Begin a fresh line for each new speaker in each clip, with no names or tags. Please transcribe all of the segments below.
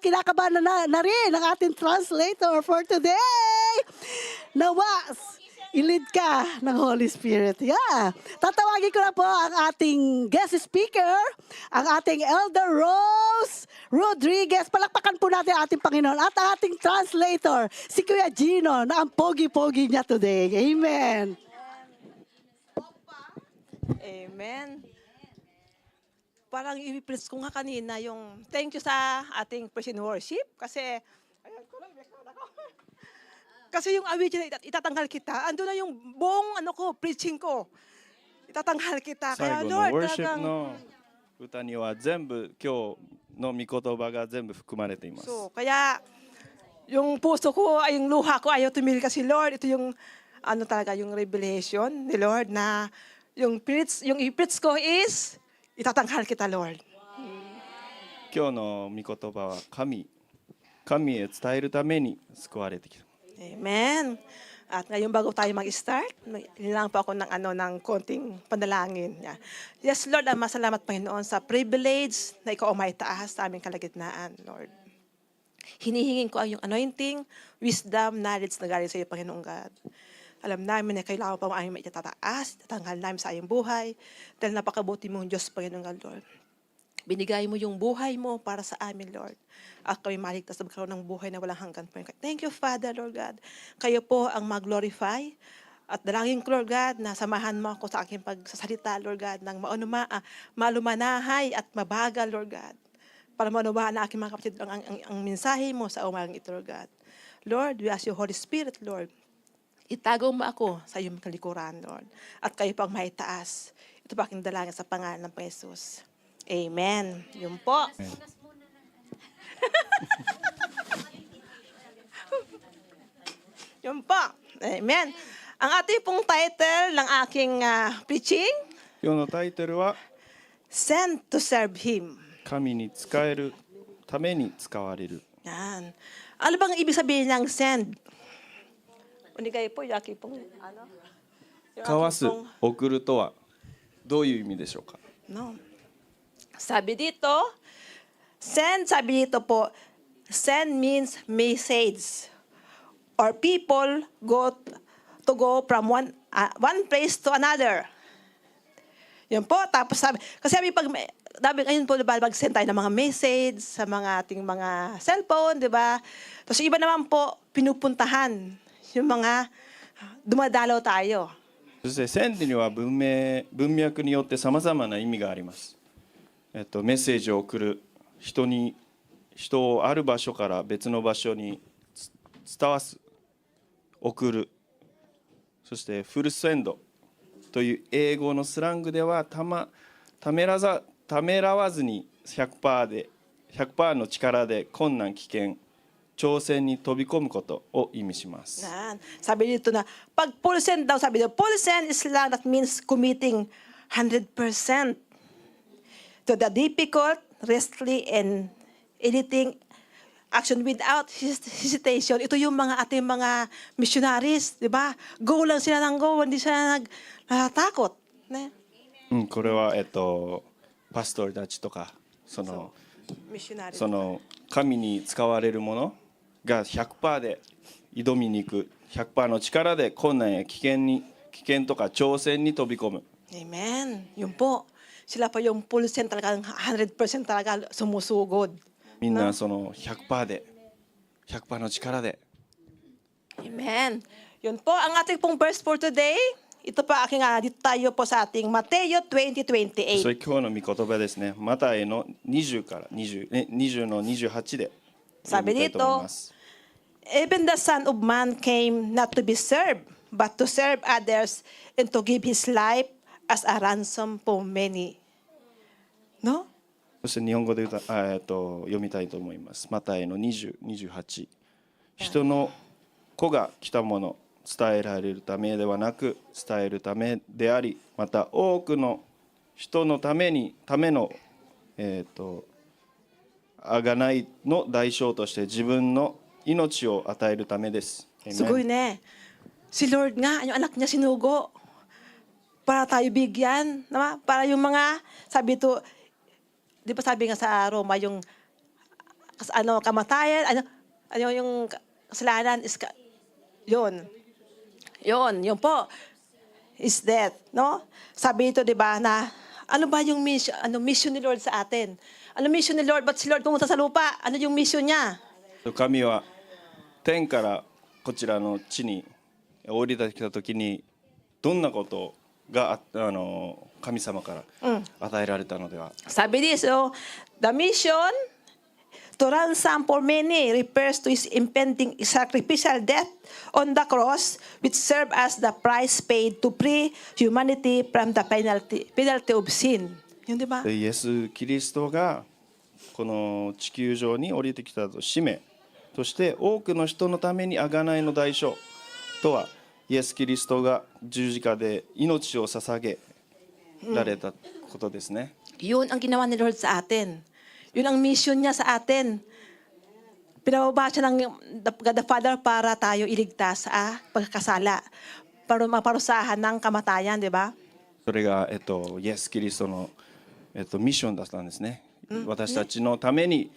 kinakabahan na rin ang ating translator for today. Nawas, ilid ka ng Holy Spirit. Yeah. Tatawagin ko na po ang ating guest speaker, ang ating Elder Rose Rodriguez. Palakpakan po natin ang ating Panginoon at ang ating translator, si Kuya Gino, na ang pogi-pogi niya today. Amen.
Amen. Parang i-press ko nga kanina yung thank you sa ating praise and worship kasi ayan ko lang, kasi yung awitin na itatanggal kita, ando na yung buong preaching ko. Itatanggal kita.
最
Kaya
後の
Lord,
ウォーシップ
talagang
の歌には全部今日の御言葉が全部含まれています。
so, kaya yung puso ko, ay yung luha ko ayaw tumigil kasi Lord, ito yung talaga yung revelation ni Lord na yung i-preach ko is itatanggal kita, Lord.
今日の御言葉は神へ伝えるために救われてきた。
Amen. At ngayon bago tayo mag-start, nilang po ako ng konting panalangin. Yeah. Yes, Lord, masalamat Panginoon sa privilege na ikaw ang may taas sa aming kalagitnaan, Lord. Hinihingin ko ang iyong anointing, wisdom, knowledge na galing sa iyo, Panginoong God. Alam namin na kailangan pa ang aming maitataas, tatanggal namin sa iyong buhay, dahil napakabuti mong Diyos, Panginoong God, Lord. Binigay mo yung buhay mo para sa amin, Lord. At kami maligtas na magkaroon ng buhay na walang hanggan po. Thank you, Father, Lord God. Kayo po ang mag-glorify. At dalangin ko, Lord God, na samahan mo ako sa aking pagsasalita, Lord God, ng malumanahay at mabagal, Lord God. Para maunawaan na aking mga kapatid ang mensahe mo sa umagang ito, Lord God. Lord, we ask you, Holy Spirit, Lord, itago mo ako sa iyong kalikuran, Lord. At kayo pang maitaas. Ito pa aking dalangin sa pangalan ng Jesus. Amen. Yun po. Yun po. Amen. Ang ating pong title ng aking preaching,
今日のタイトルは
Sent to Serve Him.
神に仕えるために使われる。
Yan. Ano bang ibig sabihin ng send? Unigay po, yung aking pong, yung
交わす
aking pong,
送るとはどういう意味でしょうか。
no. Sabi dito, sabi dito po, send means message. Or people go from one place to another. Yan po, tapos sabi ayun po, diba, mag-send tayo ng mga message sa mga ating mga cellphone, di ba? Tapos iba naman po, pinupuntahan yung mga dumadalaw tayo.
そして線には文脈によってさまざまな意味があります。メッセージを送る人をある場所から別の場所に伝わす、送る、そしてフルセンドという英語のスラングではためらわずに 100% の力で困難危険挑戦に飛び込むことを意味します。
Sabi dito na, pag full send daw, sabi dito, full send is lang that means committing 100% to the difficult, risky, and anything action without hesitation. Ito yung mga ating mga missionaries, di ba? Go lang sila ng go, hindi sila nagtatakot. Ne?
これはパストルたちとかその
Missionaries.
神に使われるものが 100% で挑みに行く 100% の力で困難や危険とか挑戦に飛び込む。
Amen. Yun po. Sila pa yung full send talaga, 100% talaga sumusugod.
みんなその 100% で 100% の力で
Amen. Yun po, ang ating pong verse for today. Ito pa aking dito tayo po sa ating Mateo 20:28.
それ今日の御言葉ですね。マタイの20から20の28で読みたいと思います。
Even the Son of Man came not to be served, but to serve others and to give His life as a ransom for many. No?
そして日本語で読みたいと思います。マタイの20、28。人の子が来たもの、伝えられるためではなく、伝えるためであり、また多くの人のための贖いの代償として自分の命を与えるためです。
Sugoy ne. Si Lord nga, yung anak niya sinugo. Para tayo bigyan. Para yung mga, sabi to, di ba sabi nga sa Roma, yung kamatayan, ano yung kasalanan is yun. Yun po is death, no? Sabi ito, 'di ba, na ano ba yung mission ni Lord sa atin? Ano mission ni Lord? Ba't si Lord pumunta sa lupa? Ano yung mission niya?
神は天からこちらの地に降りてきた時にどんなことが神様から与えられたのでは、
Sabi dito, the mission to ransom for many refers to his impending sacrificial death on the cross, which served as the price paid to free humanity from the penalty of sin. Yun, di ba?
でイエス・キリストがこの地球上に降りてきたと使命として多くの人のために贖いの代償とはイエス・キリストが十字架で命を捧げられたことですね。
Yun ang ginawa ni Lord sa atin. Yun ang mission niya sa atin. Pinababa siya ng God the Father para tayo iligtas sa pagkakasala, para maparusahan ng kamatayan, di ba?
それが、イエス・キリストの、ミッションだったんですね。私たちのために、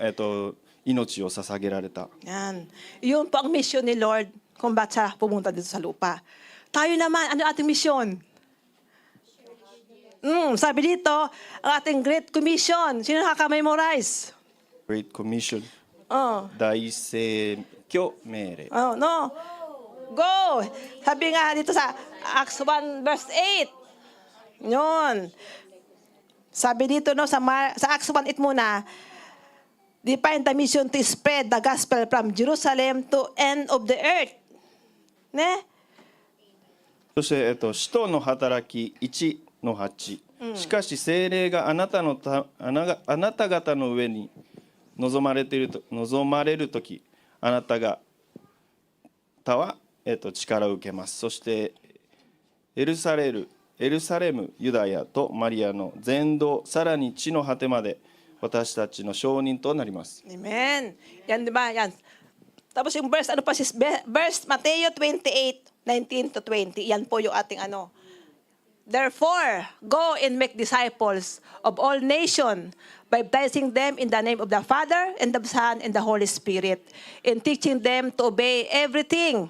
命を捧げられた。
Yan. Yun po ang mission ni Lord kung ba't siya pumunta dito sa lupa. Tayo naman, ano ating mission? Sabi dito, ang ating Great Commission. Sino nakaka-memorize?
Great Commission、
Oh.
大聖教命令。
Oh, no. Go! Sabi nga dito sa Acts 1 verse 8. Yun. Sabi dito no sa Acts 1:8 muna. Define the mission to spread the gospel from Jerusalem to end of the earth. Ne?
そして、使徒の働き1の8、しかし聖霊があなた方の上に望まれるとき、あなたがは、力を受けます。そしてエルサレム、ユダヤとマリアの全土、さらに地の果てまで私たちの証人となります。
Amen. Yan, di ba? Yan. Tapos yung verse, ano pa sis? Verse Mateo 28:19 to 20. Yan po yung ating ano. Therefore, go and make disciples of all nations, baptizing them in the name of the Father and the Son and the Holy Spirit, and teaching them to obey everything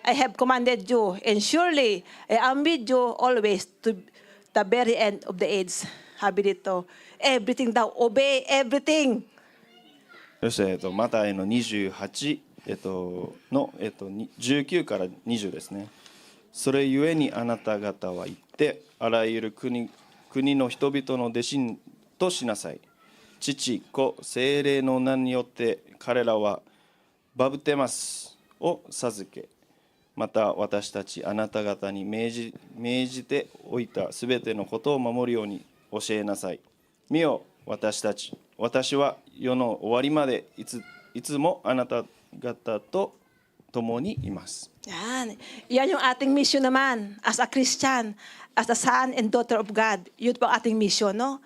I have commanded you. And surely, I am with you always to the very end of the age. Sabi dito, everything daw, obey everything.
そして、マタイの28、の、19から20ですね。それゆえにあなた方は行ってあらゆる国の人々の弟子としなさい。父、子、聖霊の名によって彼らはバブテマスを授け、また私たちあなた方に命じておいたすべてのことを守るように教えなさい。見よ、私は世の終わりまでいつもあなた方と共にいます。
Yan. Yan yung ating mission naman as a Christian, as a son and daughter of God. Yun po ang ating mission, no?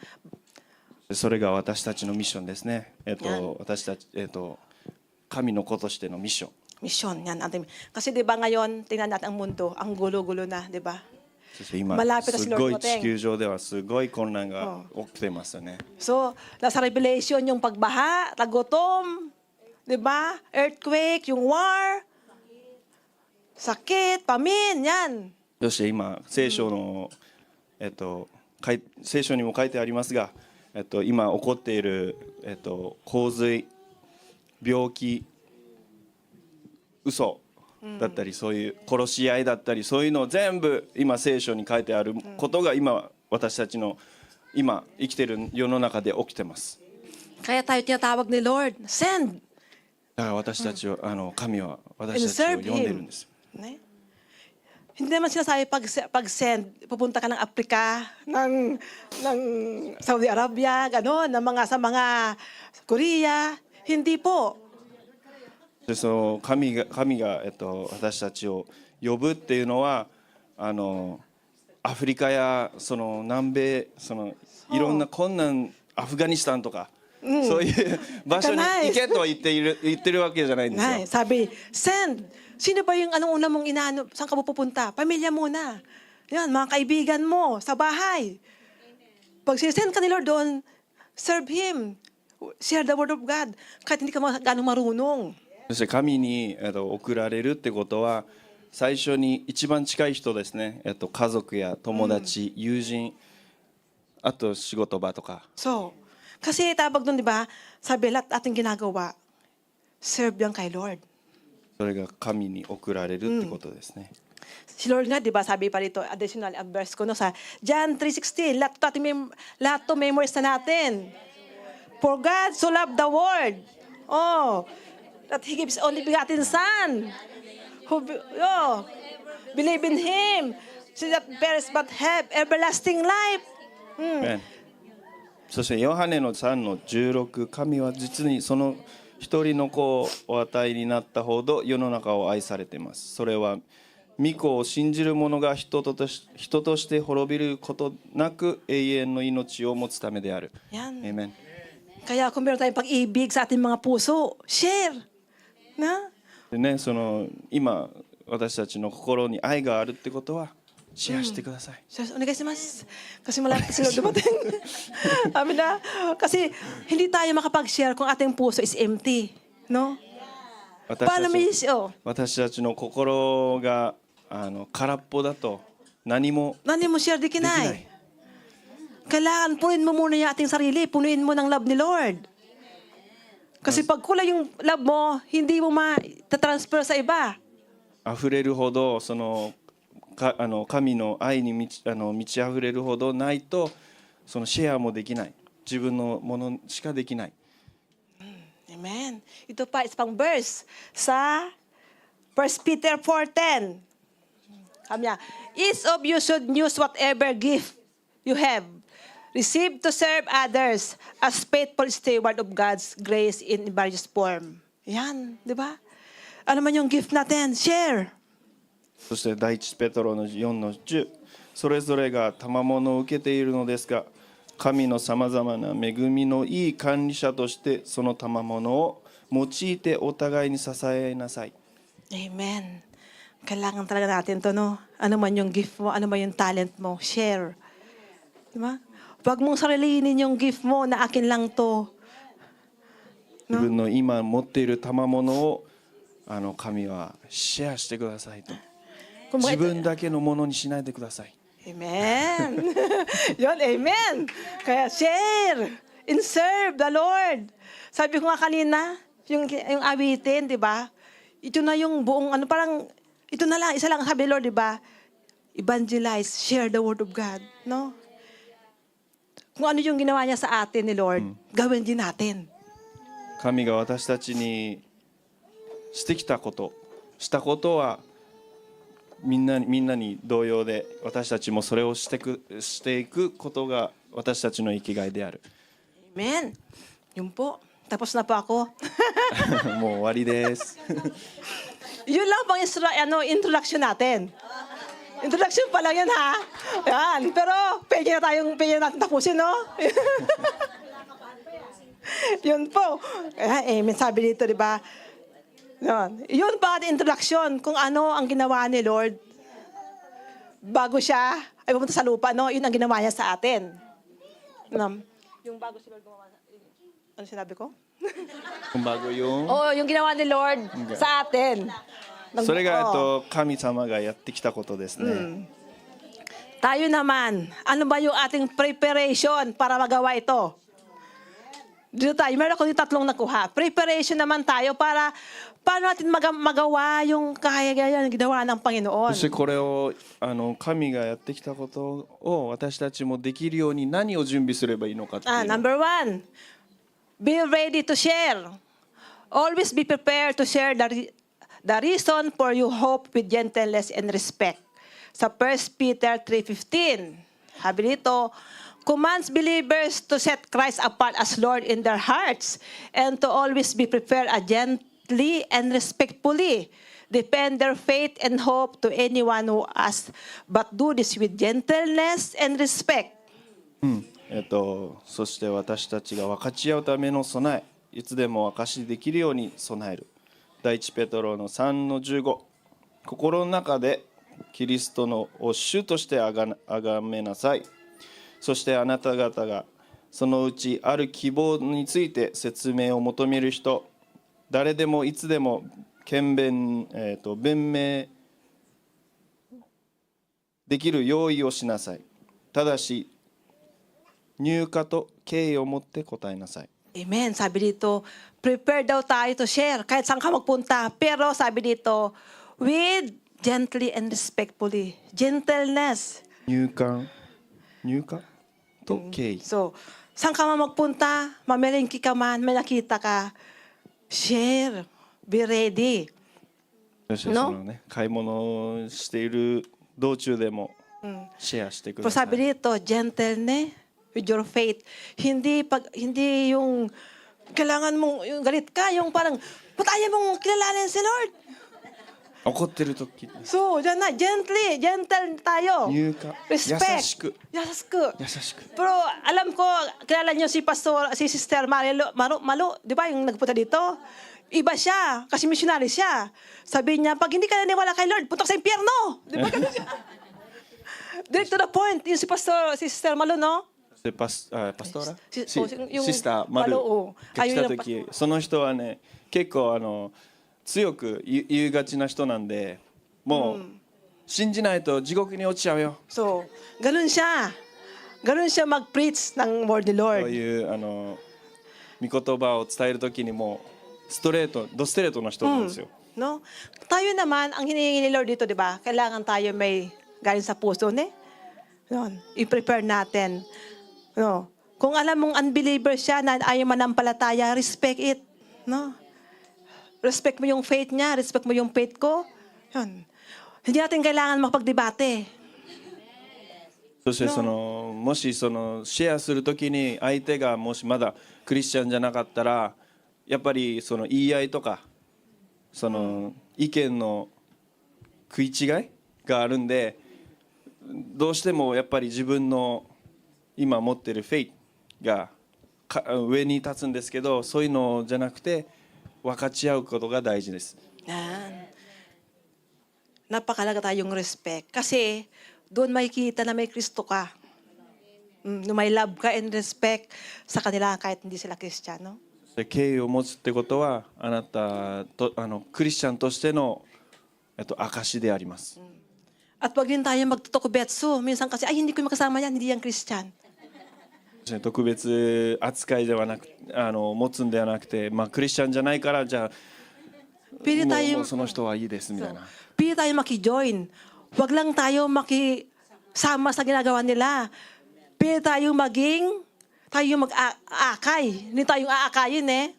それが私たちのミッションですね。私たち、神の子としてのミッション。
Mission, yan. Kasi di ba ngayon, tingnan natin ang mundo, ang gulo-gulo na, di ba?
そして今
Malapit na si
す
Lord
ごい
Moteng.
地球上ではすごい混乱が起きてますよね。
So, nasa Revelation yung pagbaha, tagutom, di ba? Earthquake, yung war, sakit, pamin, yan.
そして今聖書の、聖書にも書いてありますが、今起こっている、洪水、病気、嘘だったり、そういう殺し合いだったり、そういうのを全部今聖書に書いてあることが今私たちの今生きている世の中で起きてます。
Kaya tayo tinatawag ni Lord, send
だから私たちは、神は
and
私た
serve
ちを呼んでるん
Him.
です。
Ne? Hindi naman sinasabi pag-send, pupunta ka ng Africa, ng Saudi Arabia, gano'n, sa mga Korea. Hindi po.
でその神が、私たちを呼ぶっていうのはアフリカやその南米いろんな困難アフガニスタンとか、そういう場所に行けと言ってるわけじゃないんですよ。
Nay, sabi, send. Sino ba yung anong una mong inaano? Saan ka pupunta? Pamilya muna. Yan, mga kaibigan mo, sa bahay. Pag sisend ka ni Lord doon, serve Him. Share the word of God. Kahit hindi ka ganong marunong.
そして神に、送られるってことは最初に一番近い人ですね、家族や友達、友人、あと仕事場とか、
So, kasi tabag doon, di ba? Sabi lahat ating ginagawa, serve lang kay Lord.
それが神に送られるってことですね。
Si Lord nga, di ba, sabi pa rito, additional ang verse ko, no, sa John 3:16, lahat to memories na natin. For God so loved the world, that He gives only begotten Son, who believe in Him, so that perish but have everlasting life.
ねそしてヨハネの3の16、神は実にその一人の子をお与えになったほど世の中を愛されています。それは御子を信じる者が人として滅びることなく永遠の命を持つためである。
Yan.
Amen.
Kaya kung meron tayong pag-ibig sa ating mga puso, share. Na?
でね、今私たちの心に愛があるってことはシェアしてください。
So, onegaishimasu. Kasi malapit sila dumating. Sabi na, kasi hindi tayo makapag-share kung ating puso is empty. No? Paano may issue?
私たちの心が空っぽだと何も
Nani mo share di
できな
kinay.
い。
Kailangan punuin mo muna yung ating sarili. Punuin mo ng love ni Lord. Kasi pag kulang yung love mo, hindi mo ma-transfer sa iba.
溢れるほど神の愛に満ち溢れるほどないとそのシェアもできない。自分のものしかできない。
Amen. Ito pa, isa pang verse sa 1 Peter 4:10. Sabi niya, each of you should use whatever gift you have received to serve others as faithful steward of God's grace in various form. Yan, di ba? Ano man yung gift natin, share.
そして第一ペトロの4の10、それぞれが賜物を受けているのですが、神のさまざまな恵みのいい管理者としてその賜物を用いてお互いに支えなさい。
Amen. Kailangan talaga natin to, no? Ano man yung gift mo, ano man yung talent mo, share. Di ba? Huwag mong sarilinin yung gift mo na akin lang to.
自分の今持っている賜物を神はシェアしてくださいと。 自分だけのものにしないでください。
Amen. Yun, amen. Kaya share and serve the Lord. Sabi ko nga kanina, yung awitin, di ba? Ito na yung buong, parang, ito na lang, isa lang sabi ni Lord, di ba? Evangelize, share the word of God. No? Kung ano yung ginawa niya sa atin ni Lord, gawin din natin.
神が私たちにしてきたことしたことはみんなに同様で私たちもそれをしていくことが私たちの生きがいである。
Amen. Yun po. Tapos na po ako.
もう終わりです。
Yun lang pang introduction natin. Introduction pa lang yan, ha? Yan. Pero pwede natin tapusin, no? Yun po. Amen. Sabi dito, di ba? Yun pa ang introduction kung ano ang ginawa ni Lord bago siya ay pumunta sa lupa, no? Yun ang ginawa niya sa atin. Yung bago si Lord gumawa, ano sinabi ko?
Kung bago yung
Yung ginawa ni Lord sa atin.
それが神様がやってきたことですね。
Tayo naman, ano ba yung ating preparation para magawa ito? Dito tayo, meron ako yung tatlong nakuha. Preparation naman tayo para paano natin magawa yung kaya-gaya ginawa ng Panginoon.
そしてこれを神がやってきたことを私たちもできるように何を準備すればいいのかっていうの。
Number 1, be ready to share. Always be prepared to share the reason for your hope with gentleness and respect. Sa 1 Peter 3:15, sabi dito, commands believers to set Christ apart as Lord in their hearts and to always be prepared gently and respectfully defend their faith and hope to anyone who asks, but do this with gentleness and respect.
そして私たちが分かち合うための備え、いつでも証しできるように備える。第一ペトロの3の15、心の中でキリストの主としてあがめなさい。そしてあなた方がそのうちある希望について説明を求める人、誰でもいつでも弁明できる用意をしなさい。ただし入荷と敬意を持って答えなさい。
Amen. Sabi dito, prepare daw tayo to share kahit saan ka magpunta. Pero sabi dito, with gently and respectfully. Gentleness.
入荷と敬意。
So, saan ka man magpunta, mamelengki ka man, may nakita ka, share. Be ready.
そしてそのね、買い物をしている道中でもシェアしてく
Pero
ださ
sabi
い。
dito, gentleness with your faith. Hindi yung kailangan mong yung galit ka, yung parang ba't ayaw mong kilalanin si Lord?
怒ってる時、
So, dyan na, gentle tayo.
入荷、優
Respect.
しく、
Yasasku.
優しく。
Pero alam ko, kilala niyo si Sister Malu, di ba yung nagpunta dito? Iba siya, kasi missionary siya. Sabi niya, pag hindi ka naniwala kay Lord, punta ka sa impyerno. Di ba ganun siya? Direct to the point, yung si Sister Malu, no?
でパストラ
yung
シスターマル
Malu,
が来た
ayun yung
時、その人はね結構強く言いがちな人なんで、もう信じないと地獄に落ちちゃうよ。
So, ganun siya. Ganun siya mag-preach ng word ni
そう
Lord.
いう御言葉を伝える時にもストレート、ドストレートな人なんですよ。
No? Tayo naman, ang hinihingi ni Lord dito, di ba? Kailangan tayo may galing sa puso, ne? Yun, i-prepare natin. No? Kung alam mong unbeliever siya na ayaw manampalataya, respect it. No? Respect mo yung faith niya, respect mo yung faith ko. Yun. Hindi natin kailangan makapagdebate.
そしてもしシェアするときに相手がもしまだクリスチャンじゃなかったら、やっぱり言い合いとか意見の食い違いがあるんで、どうしてもやっぱり自分の今持ってるフェイトが上に立つんですけど、そういうのじゃなくて分かち合うことが大事です。
Yan. Napakalaga tayong respect. Kasi doon makikita na may Kristo ka. Na may love ka and respect sa kanila kahit hindi sila Kristiyano.
で敬意を持つってことはあなたとクリスチャンとしての証であります。
At wag din tayo magtutokubetsu. Minsan kasi, ay hindi ko makasama yan, hindi yan Christian.
特別扱いではなく持つんではなくて、クリスチャンじゃないからじゃあ
Pili
も
tayo,
うその人はいいですみたいな。
pili tayo maki-join. Wag lang tayo makisama sa ginagawa nila. Pili tayo tayo mag-aakay. Hindi tayong aakayin eh.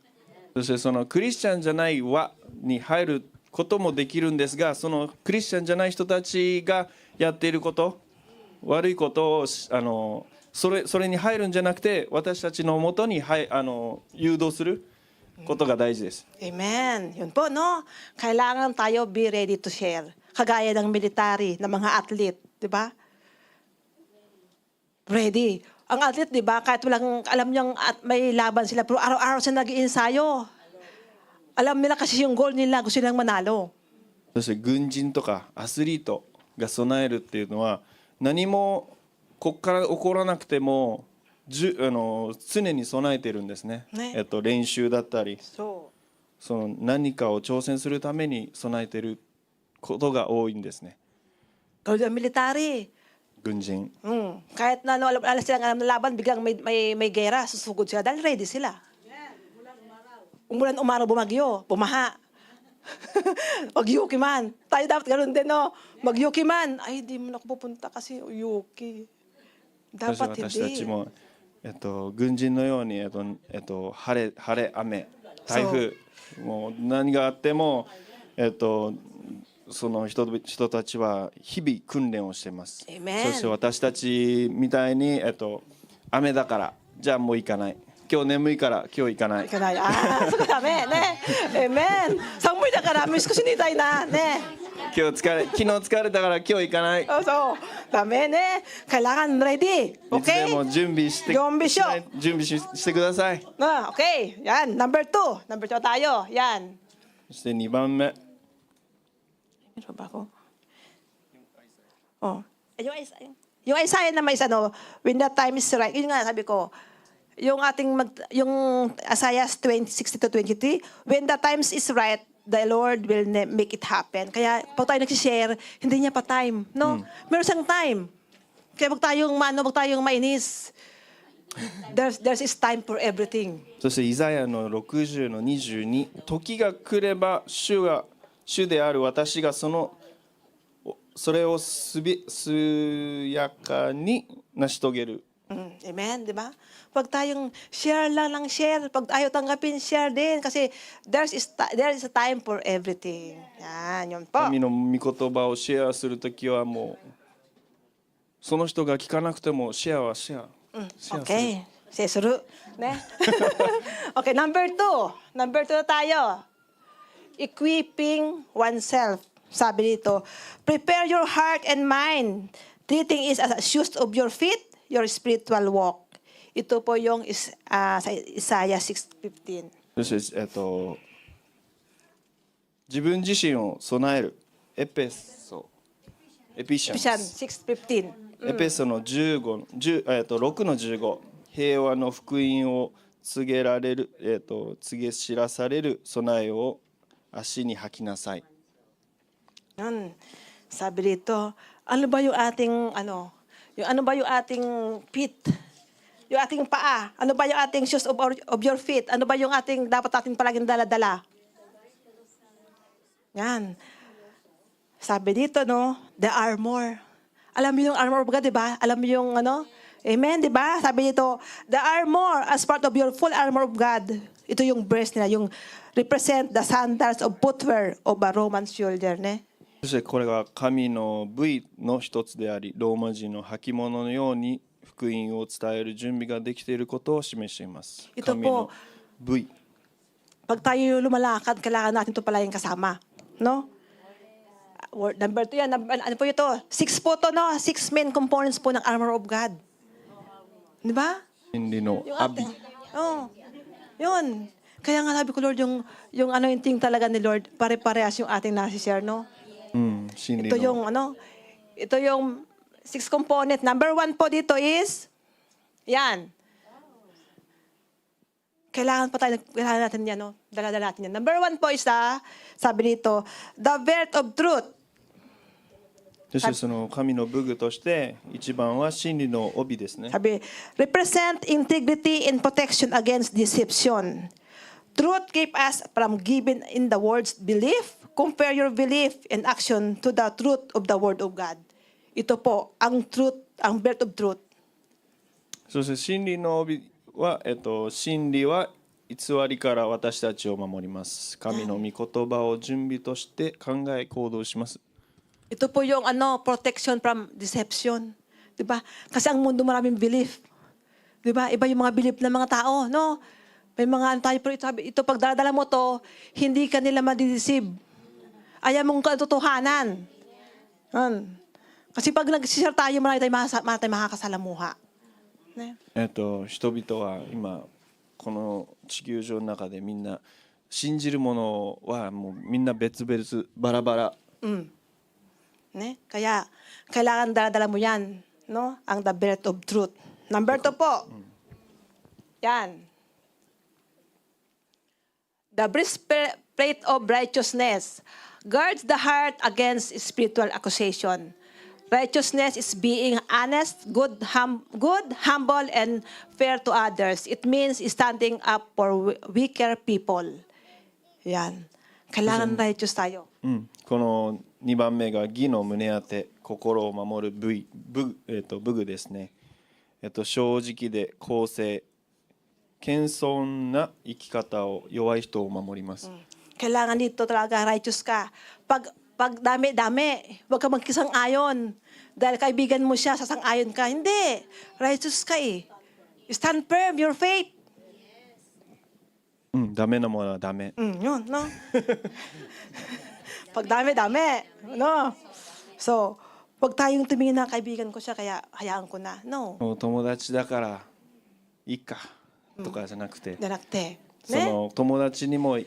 そしてクリスチャンじゃない輪に入ることもできるんですが、そのクリスチャンじゃない人たちがやっていること、悪いことをそれに入るんじゃなくて、私たちのもとに誘導することが大事です。
Amen. Yun po, no? Kailangan tayo be ready to share. Kagaya ng military, ng mga athlete, di ba? Ready. Ang athlete, di ba, kahit walang alam niyang may laban sila, pero araw-araw sila nag-iensayo. Alam nila kasi yung goal nila, gusto nilang manalo.
そして軍人とかアスリートが備えるっていうのは、何もここから起こらなくても常に備えてるんですね。
ね
練習だったり、
So,
何かを挑戦するために備えてることが多いんですね。
goal ng military.
軍人。
Kahit na alam silang alam na laban, biglang may gera, susugod sila dahil ready sila. Umulan, umaraw, bumagyo, bumaha. Magyuki man. Tayo dapat ganoon din, no? Magyuki man. Ay, di mo na ako pupunta kasi yuki.
そして
Dapat
私たち
hindi.
も、軍人のように、晴れ雨台風、もう何があっても、その人たちは日々訓練をしています。
Amen.
そして私たちみたいに、雨だからじゃあもう行かない、今日眠いから今日行かない。
Ika na, so kadami, ne? Amen. Sangmoy na karami, gusto sinitay na, ne?
昨日疲れたから今日行かない。
Oh, so, dami, ne? Kailangan ready.
いつで
Okay?
も準備してください。
Okay, yan. Number 2 tayo. Yan.
そして2番目、
Ano ba ako? Oh. Yung Isaiah na may when the time is right, yun nga sabi ko, yung yung Isaiah 20:60-23, when the times is right, the Lord will make it happen. Kaya pag tayo nag-share, hindi niya pa time, no? Meron siyang time. Kaya wag tayong mainis. There's is time for everything.
そしてイザヤの60の22、時が来れば主である私がそれを速やかに成し遂げる。
Amen, di ba? Pag tayong share lang share. Pag ayaw tanggapin, share din. Kasi there is a time for everything. Yan, yun po.
神の御言葉をシェアするときはもうその人が聞かなくてもシェアはシェア。シェアする。
Okay. Sesuru. Ne? Okay, number 2. Number 2 na tayo. Equipping oneself. Sabi dito, prepare your heart and mind. Treating is as a shoes of your feet, your spiritual walk. Ito po yung sa Isaiah 6:15.
そして自分自身を備えるエピシャン
Ephesians
ス
6:15.
エペソの6の15、平和の福音を告げ知らされる備えを足に履きなさい。
Yan. Sabi dito, ano ba yung ating feet? Yung ating paa? Ano ba yung ating shoes of your feet? Ano ba yung dapat natin palaging dala-dala? Yan. Sabi dito, no, the armor. Alam mo yung armor of God, di ba? Alam mo yung amen, di ba? Sabi dito, the armor as part of your full armor of God. Ito yung breast nila, yung represent the sandals of footwear of a Roman soldier, ne?
そしてこれが神の部位の一つであり、ローマ人の履物のように福音を伝える準備ができていることを示しています。
Ito
神
po,
の部位。
pag tayo lumalakad, kailangan natin ito pala yung kasama. No? Word number 2 yan. Ano po ito? 6 po to, no? 6 main components po ng armor of God. Di ba?
真理の
Yung
アビ
Yun. Kaya nga sabi ko, Lord, yung anointing talaga ni Lord, pare-parehas yung ating nasi-share, no?
真理
Ito
の
yung 6 component. Number 1 po dito is, yan. Kailangan natin yan, no? Dala-dala natin yan. Number 1 po is, sabi dito, the belt of truth.
そしてその神の武具として一番は真理の帯ですね。
Sabi, represent integrity and protection against deception. Truth keep us from giving in the word's belief. Compare your belief and action to the truth of the word of God. Ito po, ang truth, ang belt of truth.
そして真理の帯は、真理は偽りから私たちを守ります。神の御言葉を準備として考え行動します。
Ito po yung protection from deception. 'Di ba? Kasi ang mundo maraming belief. 'Di ba? Iba yung mga belief ng mga tao, no? May mga tayo pero ito pag dala mo to, hindi ka nila madideceive. Ayaw mong katotohanan. Kasi pag nag-share tayo, marami tayong makakasalamuha. Ne?
人々は今この地球上の中でみんな信じるものはもうみんな別々バラバラ。
Ne? Kaya, kailangan dala-dala mo yan, no? Ang the belt of truth. Number 2 po. Yan. The breastplate of righteousness guards the heart against spiritual accusation. Righteousness is being honest, good, humble, and fair to others. It means standing up for weaker people. Yan. Kailangan righteous tayo.
この2番目が義の胸当て、心を守る武具ですね。正直で公正、謙遜な生き方を弱い人を守ります。
Kailangan dito talaga righteous ka. Pag dami-dami, huwag ka magkisang-ayon. Dahil kaibigan mo siya, sasang-ayon ka. Hindi. Righteous ka eh. Stand firm, your faith.
ダメなものはダメ。
Yun, no? Pag dami-dami, no? So, huwag tayong tumingin na kaibigan ko siya, kaya hayaan ko na. No.
もう友達だからいいかとかじゃなくて、
Na nakte.
その友達にも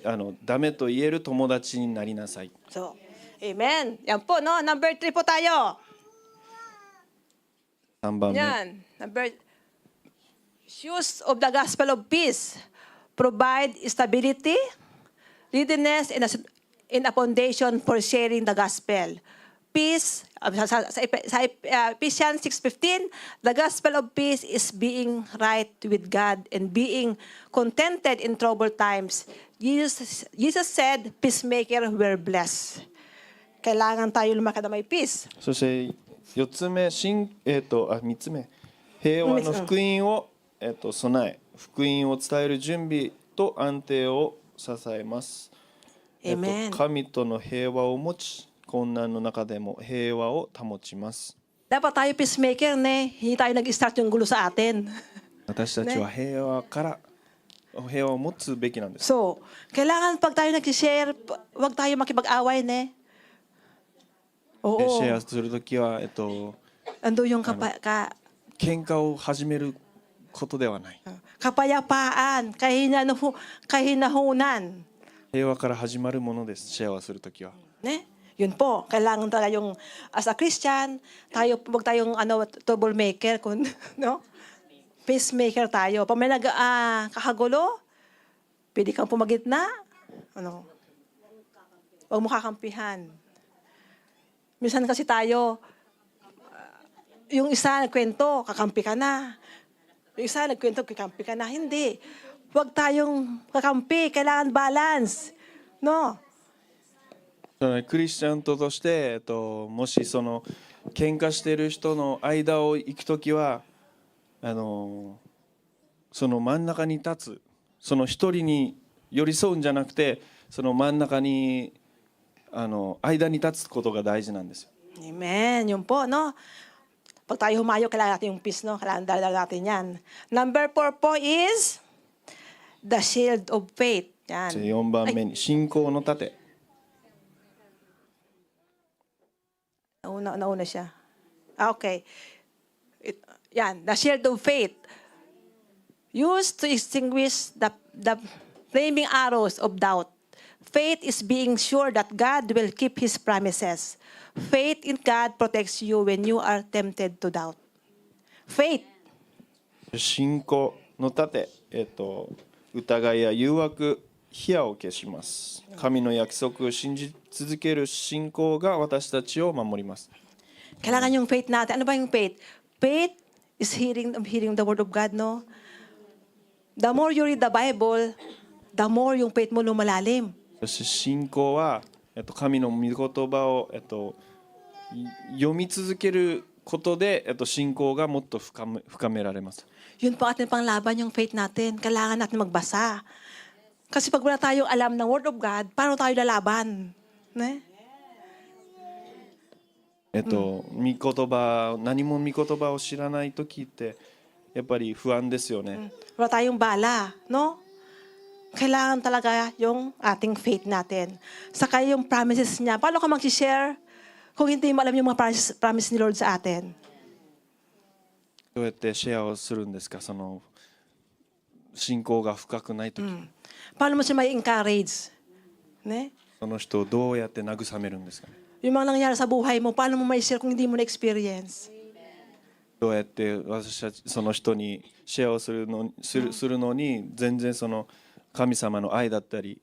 ダメと言える友達になりなさい。
So, amen. Yan po, no? Number 3 po tayo.
3番目。
Yan. Shoes of the gospel of peace provide stability, readiness, and a foundation for sharing the gospel. Peace, sa Ephesians 6:15, the gospel of peace is being right with God and being contented in troubled times. Jesus said, peacemaker were blessed. Kailangan tayo lumaki na may peace.
そして4つ目、3つ目、平和の福音を、備え、福音を伝える準備と安定を支えます。
Amen.
神との平和を持ち、困難の中でも平和を保ちます。
Dapat tayo peacemaker, ne? Hindi tayo nag-start yung gulo sa atin.
私たちは平和から平和を持つべきなんです。
So, kailangan pag tayo nag-share, wag tayo makipag-away, ne?
シ
Oo.
ェアするときは、
Ando yung
喧嘩を始めることではない。
kapayapaan, kahinahunan.
平和から始まるものです。シェアをするときは。
Ne? Yun po, kailangan talaga yung as a Christian, wag tayong troublemaker, no? Peacemaker tayo. Pag may kakagulo, pwede kang pumagitna, wag mo kakampihan. Minsan kasi tayo, yung isa nagkwento, kakampi ka na. Yung isa nagkwento, kakampi ka na. Hindi. Huwag tayong kakampi. Kailangan balance. No?
クリスチャンとして、もしその喧嘩している人の間を行くときはその真ん中に立つ、その一人に寄り添うんじゃなくて、その真ん中に間に立つことが大事なんですよ。
Amen. Yun po, no? Pag tayo humayo, kailangan natin yung peace, no? Kailangan dala natin yan. Number 4 po is the shield of faith. Yan.
4番目に信仰の盾。
Nauna siya. Okay. Yan, the shield of faith. Used to extinguish the flaming arrows of doubt. Faith is being sure that God will keep His promises. Faith in God protects you when you are tempted to doubt. Faith.
信仰の盾、疑いや誘惑、火矢を消します。神の約束を信じ続ける信仰が私たちを守ります。
Kailangan yung faith natin. Ano ba yung faith? Faith is hearing the word of God, no? The more you read the Bible, the more yung faith mo lumalalim.
そして信仰は、神の御言葉を、読み続けることで、信仰がもっと深められます。
Yun po ating panglaban yung faith natin. Kailangan natin magbasa. Kasi pag wala tayong alam ng word of God, paano tayo lalaban? Ne?
御言葉、何も御言葉を知らないときってやっぱり不安ですよね。
Wala tayong bala, no? Kailangan talaga yung ating faith natin. Saka yung promises niya. Paano ka mag-share kung hindi mo alam yung mga promise ni Lord sa atin?
どうやってシェアをするんですか、その信仰が深くないとき、
Paano mo siya may encourage? Ne?
その人をどうやって慰めるんですかね。
Yung mga nangyari sa buhay mo, paano mo may share kung hindi mo na-experience?
どうやって私たちその人にシェアをするのに全然その神様の愛だったり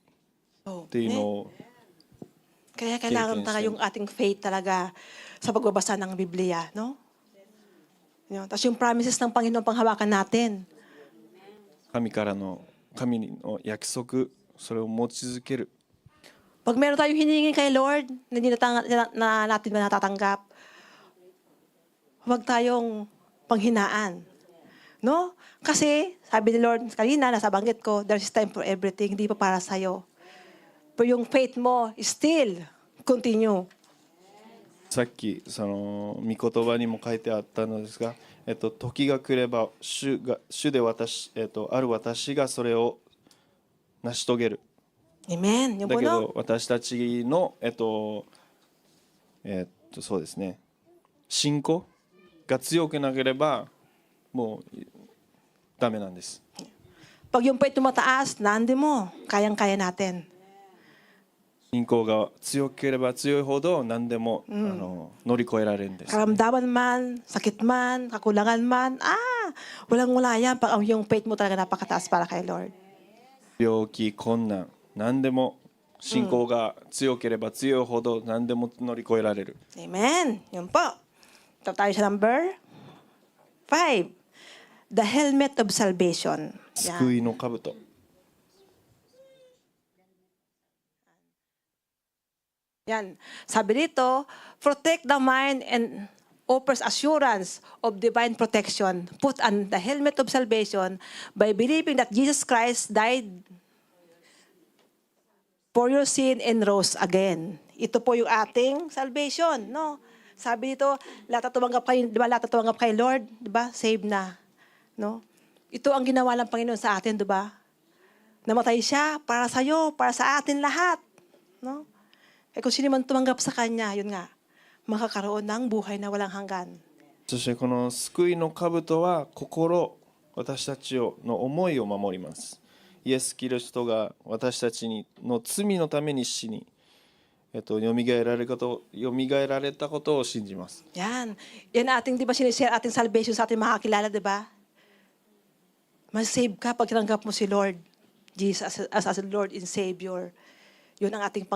っていうのを
Kaya kailangan talaga yung ating faith talaga sa pagbabasa ng Biblia, no? Yun. Tapos yung promises ng Panginoon panghawakan natin.
神の約束、それを持ち続ける。
Pag meron tayong hiningin kay Lord na hindi natin natatanggap, huwag tayong panghinaan. No? Kasi, sabi ni Lord kanina, nasa banggit ko, there's time for everything, hindi pa para sa'yo. Pero yung faith mo, still, continue.
さっきその御言葉にも書いてあったのですが、時が来れば主である私がそれを成し遂げる。
Amen. Yung
だ
po,
け
no?
ど私たちのそうですね、信仰が強くなければもうダメなんです。
Pag yung faith mo mataas, nandi mo, kayang-kaya natin.
信仰が強ければ強いほど何でも、乗り越えられるんです。
Karamdaman man, sakit man, kakulangan man, Walang-wala yan pag yung faith mo talaga napakataas para kay Lord.
病気困難何でも信仰が強ければ強いほど何でも乗り越えられる。
Amen. Yun po. Ito tayo sa number 5. The helmet of salvation. Yan.
救いの兜。
Yan. Sabi dito, protect the mind and offers assurance of divine protection. Put on the helmet of salvation by believing that Jesus Christ died for your sin and rose again. Ito po yung ating salvation, no? Sabi dito, lahat na tumanggap kay, di ba, lahat na tumanggap kay Lord, di ba? Save na, no? Ito ang ginawa ng Panginoon sa atin, di ba? Namatay siya para sa iyo, para sa atin lahat, no? Eh kung sino man tumanggap sa Kanya, yun nga, makakaroon ng buhay na walang hanggan.
そしてこの救いの兜は心、私たちの思いを守ります。イエス・キリストが私たちの罪のために死に、よみがえられたことを信じます。
Yan. Yan ating, di ba, sinishare ating salvation sa ating makakilala, di ba? Mas-save ka pag tinanggap mo si Lord Jesus as Lord and Savior. Yun ang ating,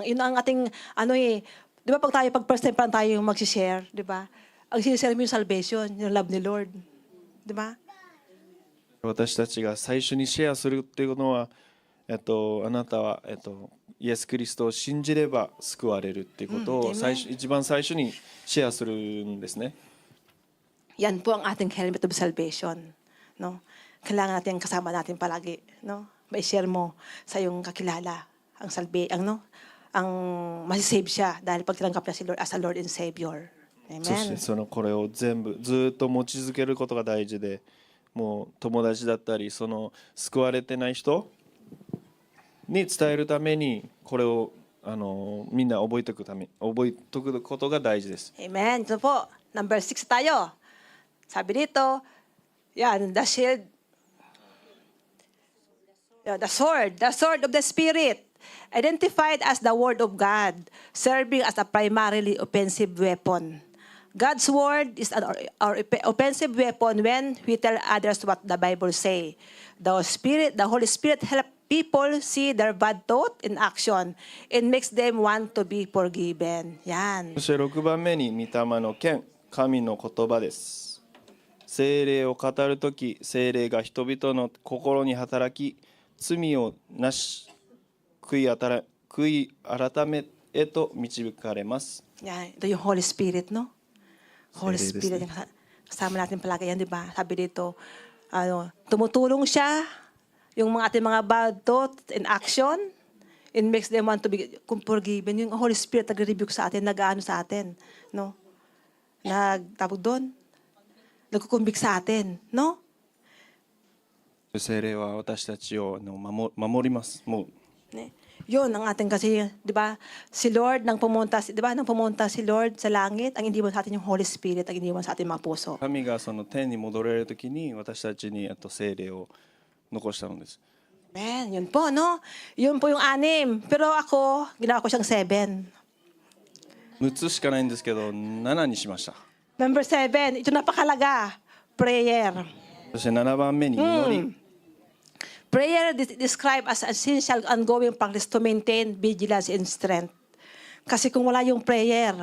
di ba pag first time pa lang tayo yung mag-share, di ba? Ang sinishare mo yung salvation, yung love ni Lord. Di ba?
私たちが最初にシェアするっていうのは、あなたは、イエス・キリストを信じれば救われるっていうことを一番最初にシェアするんですね。
Yan po ang ating helmet of salvation. No? Kailangan natin kasama natin palagi. No? Mai-share mo sa iyong kakilala ang masisave siya dahil pag tinanggap niya si Lord as a Lord and Savior.
そして
Amen.
これを全部ずっと持ち続けることが大事で、もう友達だったり救われてない人に伝えるためにこれをみんな覚えておくことが大事です。
Amen. Ito po, number 6 tayo. Sabi dito, yan, the shield, the sword of the Spirit, identified as the Word of God, serving as a primarily offensive weapon. God's Word is our offensive weapon when we tell others what the Bible say. The Holy Spirit helps people see their bad thought in action and makes them want to be forgiven. Yan.
そして6番目に御霊の剣、神の言葉です。聖霊を語るとき、聖霊が人々の心に働き、罪をなし、悔い改めへと導かれます。
Yan. Ito yung Holy Spirit, no? Holy
Spirit,
Spirit. Kasama natin palagi yan, di ba? Sabi dito, tumutulong siya yung ating mga bad thought and action. It makes them want to be forgiven. Yung Holy Spirit nagre-rebuke sa atin, nag-ano sa atin, no? Nagtawag doon, nagkukumbik sa atin, no?
聖霊は私たちを守ります。もう
Ne? Yun ang ating kasi, di ba? Si Lord nang pumunta, di ba? Nang pumunta si Lord sa langit, ang iniwan sa atin yung Holy Spirit, ang iniwan sa ating mga puso.
神がその天に戻られるときに私たちに聖霊を残したのです。
Man, yun po, no? Yun po yung 6. Pero ako, ginawa ko siyang 7.
6つしかないんですけど7にしました。
Number 7, ito napakalaga. Prayer.
そして7番目に祈り。
Prayer described as essential ongoing practice to maintain vigilance and strength. Kasi kung wala yung prayer,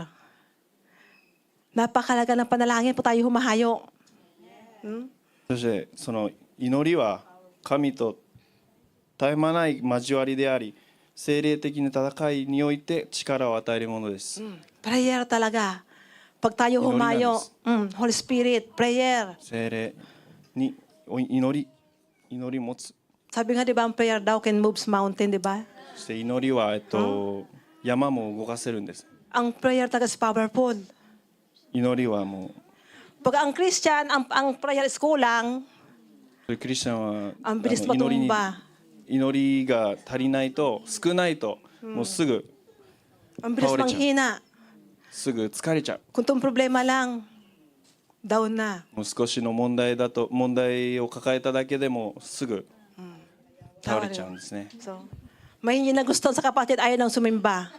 napakalaga ng panalangin po tayo humahayo.
そしてその祈りは神と絶え間ない交わりであり、聖霊的な戦いにおいて力を与えるものです。
Prayer talaga. Pag tayo humayo, Holy Spirit, prayer.
聖霊に祈り持つ。
Sabi nga, di ba, ang prayer daw can move mountain, di ba?
そして祈りは山も動かせるんです。
Ang prayer talaga is powerful.
祈りはもう
Pag ang Christian, ang prayer is kulang,
クリスチャンは
ang bilis
祈り
matumba.
が足りないと少ないともうすぐ
Ang bilis
Power
manghina.
すぐ疲れちゃう。
Kung itong problema lang, down na.
もう少しの問題を抱えただけでもすぐ倒れちゃうんですね。
So, may hindi na gusto sa kapatid, ayaw nang sumimba.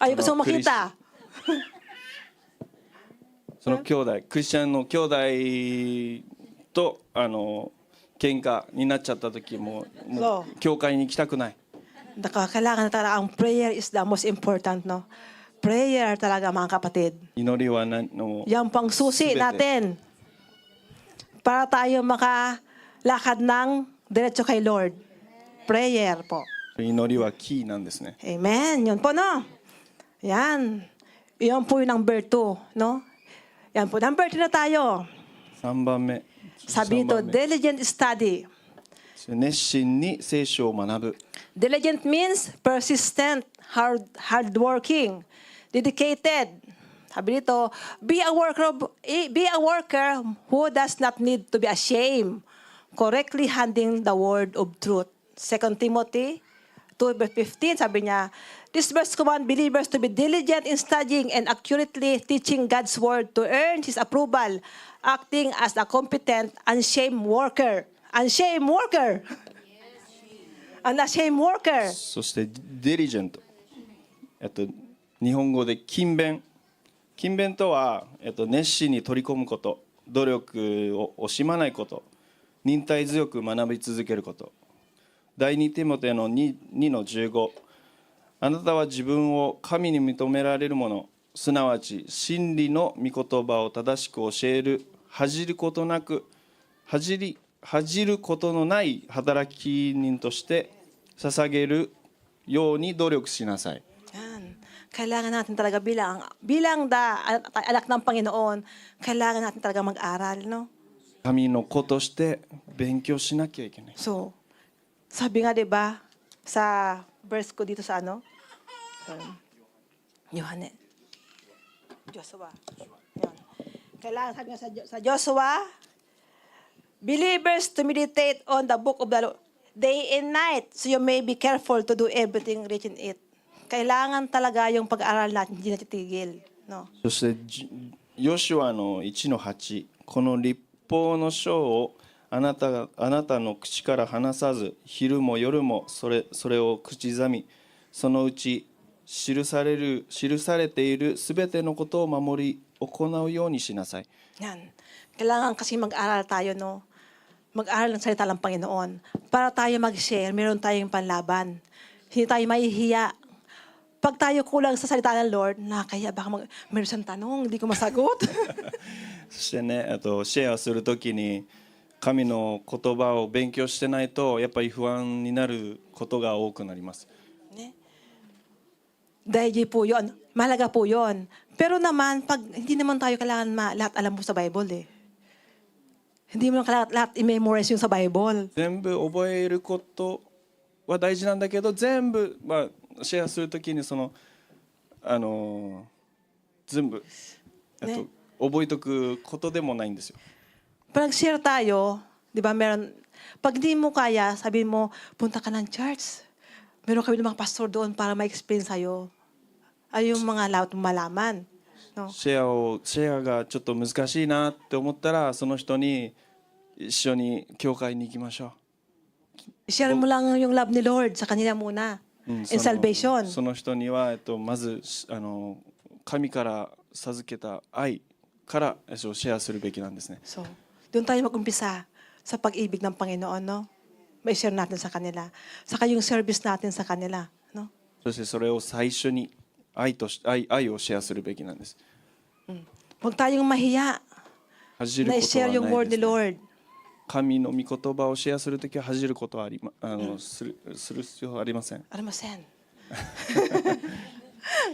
Ayaw gusto makita.
その兄弟、クリスチャンの兄弟と喧嘩になっちゃった時もう教会に行きたくない。
Kailangan na talaga ang prayer is the most important, no? Prayer talaga mga kapatid.
祈りは
Yan pang susi
Subete.
natin para tayo makalakad ng diretso kay Lord. Prayer po.
祈りはキーなんですね。
Amen. Yun po, no? Yan. Yan po yung number 2, no? Yan po. Number 3 na tayo.
3番目。
Sabi nito,
3番目
diligent study.
熱心に聖書を学ぶ。
Diligent means persistent, hardworking, dedicated. Sabi dito, be a worker who does not need to be ashamed, correctly handling the word of truth. 2 Timothy 2:15, sabi niya, this verse command believers to be diligent in studying and accurately teaching God's word to earn His approval, acting as a competent, unshamed worker. Unshamed worker. Unashamed worker.
そしてデリジェント。日本語で勤勉。勤勉とは、熱心に取り込むこと、努力を惜しまないこと、忍耐強く学び続けること。第2テモテの 2:15、あなたは自分を神に認められるもの、すなわち真理の御言葉を正しく教える、恥じることのない働き人として捧げるように努力しなさい。
Yan. Kailangan natin talaga bilang anak ng Panginoon, kailangan natin talaga mag-aral, no?
神の子として勉強しなきゃいけない。
So, sabi nga 'di ba sa verse ko dito sa Yohane. Joshua. Yan. Kailangan sabi nga sa Joshua, believers to meditate on the book of the Lord day and night, so you may be careful to do everything written in it. Kailangan talaga yung pag-aaral natin hindi natitigil, no?
そしてヨシュアの 1:8、この律法の書をあなたの口から離さず、昼も夜もそれを口ずみ、そのうち記されているすべてのことを守り行うようにしなさい。
Yan. Kailangan kasi mag-aral tayo, no? Mag-aral ng salita ng Panginoon. Para tayo mag-share, meron tayong panlaban. Hindi tayo mahihiya. Pag tayo kulang sa salita ng Lord, nakakaya baka meron siyang tanong, hindi ko masagot.
そしてね、シェアするときに神の言葉を勉強してないとやっぱり不安になることが多くなります。
Dahil po yun. Mahalaga po yun. Pero naman, pag hindi naman tayo kailangan lahat alam mo sa Bible eh. Hindi mo lahat i-memorize yung sa Bible.
全部覚えることは大事なんだけど、全部、シェアするときに全部、
ね
覚えとくことでもないんですよ。
Pag share tayo, di ba meron, pag di mo kaya, sabi mo, punta ka ng church. Meron kami ng mga pastor doon para ma-explain sa'yo. Ay yung mga lahat mong malaman. No?
シェアがちょっと難しいなって思ったら、その人に一緒に教会に行きましょ
I-share mo lang yung love ni Lord sa kanila muna.
う。
In salvation.
その人には、まず神から授けた愛からシェアするべきなんですね。
So, doon tayo mag-umpisa sa pag-ibig ng Panginoon, no? May-share natin sa kanila. Saka yung service natin sa kanila, no?
そしてそれを最初に愛をシェアするべきなんです。
Huwag tayong mahiya
恥じる
na
ことは
i-share yung
ない
word
で
ni
す、ね。
Lord.
神の御言葉をシェアするときは恥じることはする必要はありません。
Alam mo, Sen.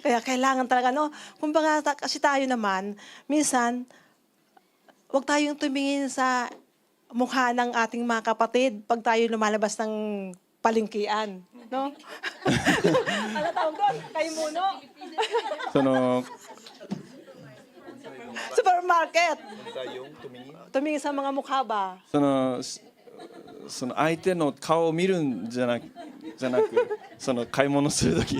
Kaya kailangan talaga, no? Kumbaga, kasi tayo naman, minsan, huwag tayong tumingin sa mukha ng ating mga kapatid pag tayo lumalabas ng palengkean, no? Ano tawag doon? Kayo muno?
その
Supermarket. Tumingin sa mga mukha ba?
その相手の顔を見るんじゃなくその買い物するとき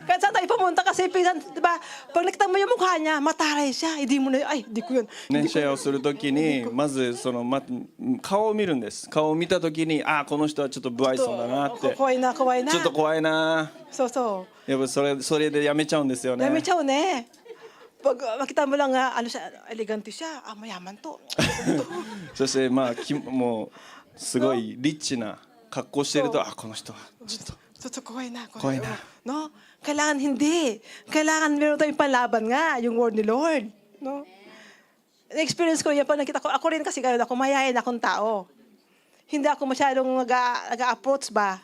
Kahit saan tayo pumunta kasi, pinsan, di ba, pag nakita mo yung mukha niya, mataray siya. Hindi mo na, ay, di ko yun.
ね、シェアをするときにまず顔を見るんです。顔を見たときにこの人はちょっと不愛想だなって
怖いな、怖いな。
ちょっと怖いな、
そうそ
やっぱそれでやめちゃうんですよ
う。
ね。
やめちゃうね。Pag makita mo lang nga, ano siya, elegante siya, mayaman to.
そしてまあもうすごいリッチな格好してると、
そう
あこの人はちょっと
Totoo, na.
Kuhay na.
No? Kailangan hindi. Kailangan meron tayong panlaban nga, yung word ni Lord. No? Na-experience ko yan, pag nakita ko, ako rin kasi gano'n ako, mayayain akong tao. Hindi ako masyadong nag-approach ba.